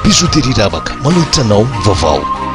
bijoterie ravaka manolotra anao vaovao.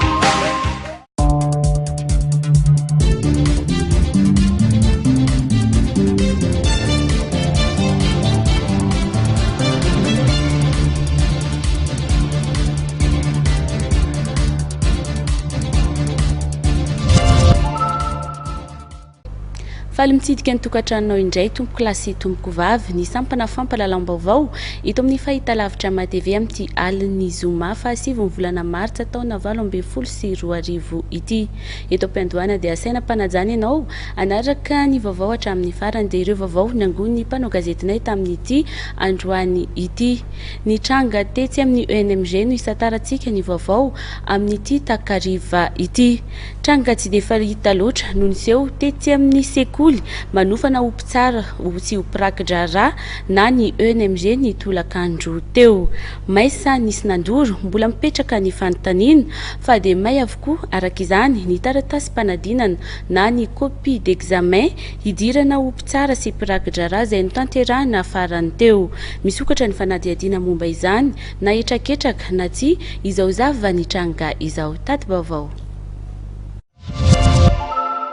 Faly mitsidika ny tokantranonao indray tompoko lasy tompoko vavy ny sampana fampalalam-baovao ito amin'ny fahitalavitra matv amin'ity alin'ny zoma fa 7 volana martsa taona 2024 ity. Eto am-piandohana dia asaina mpanajana ianao anaraka ny vaovao hatramin'ny farany dia ireo vaovao nangon'ny mpanao gazetinay tamin'ity androany ity. Ny tranga tetsy amin'ny ENMG no isatarantsika ny vaovao amin'ity takariva ity. Tranga tsy dia fahita loatra no niseho tetsy amin'ny sekoly manofana ompitsara sy ompirakidrara na ny ENMG ny tolakandro teo. Maisa nisy nandoro mbola mipetraka ny fanontaniana fa dia may avokoa araka izany ny taratasy mpanadinana na ny copie d'examen hidirana ompitsara sy pirakidrara izay notanterahana farany teo. Misokatra ny fanadihadiana momba izany na etraketraka na tsy izao zava ny tranga izao. Tady vaovao.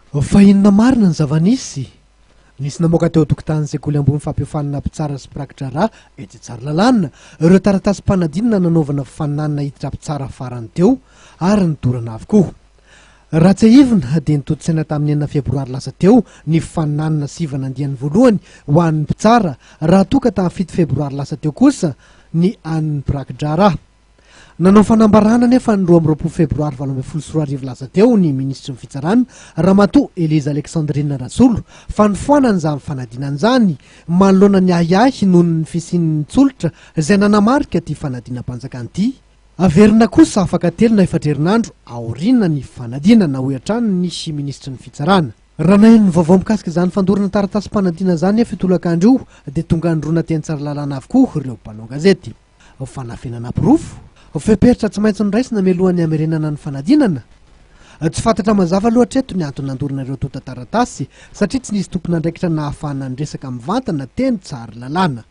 Fa inona marina ny zava-nisy nisy namoaka teo tokotany sekoly ambony fampiofanana mpitsara sy pirakidrara etsy Tsaralalàna ireo taratasy mpanadinana nanaovana fananana hiditra mpitsara farany teo ary nidorana avokoa. Raha tsy ahivina dia nitotsaina tamin'ny 9 febroary lasa teo ny fananana sivana andiany voalohany ho an'ny mpitsara raha toka tamin'ny 7 febroary lasa teo kosa ny an'ny pirakidrara. Nanao fanambarana nefa ny 12 febroary 2024 lasa teo ny ministry ny fitsarana Ramatoa Eliza Alexandrine Rasolo fa nifoanany izany fanadinana izany manoloana ny ahiahy noho ny fisian'ny tsolotra izay nanamarika ty fanadinam-panjakana ity. Averina kosa afaka telo na efatrerinandro aoriana ny fanadinana ho hatrany nisy ministry ny fitsarana. Raha nahenony vaovao mikasika izany fandorana taratasy mpanadinana izany efa tolakandro io dia tonga androna teny Tsaralalàna avokoa ireo mpanao gazety. Fanafenana pirofo feperitra tsy maintsy niraisina melohan'ny amerenana ny fanadinana. Tsy fantatra mazava loatra eto ny antony nandorana ireo tota taratasy satria tsy nisy tompon'andraikitra nahafahana ny resaka mivantana teny Tsaralalàna.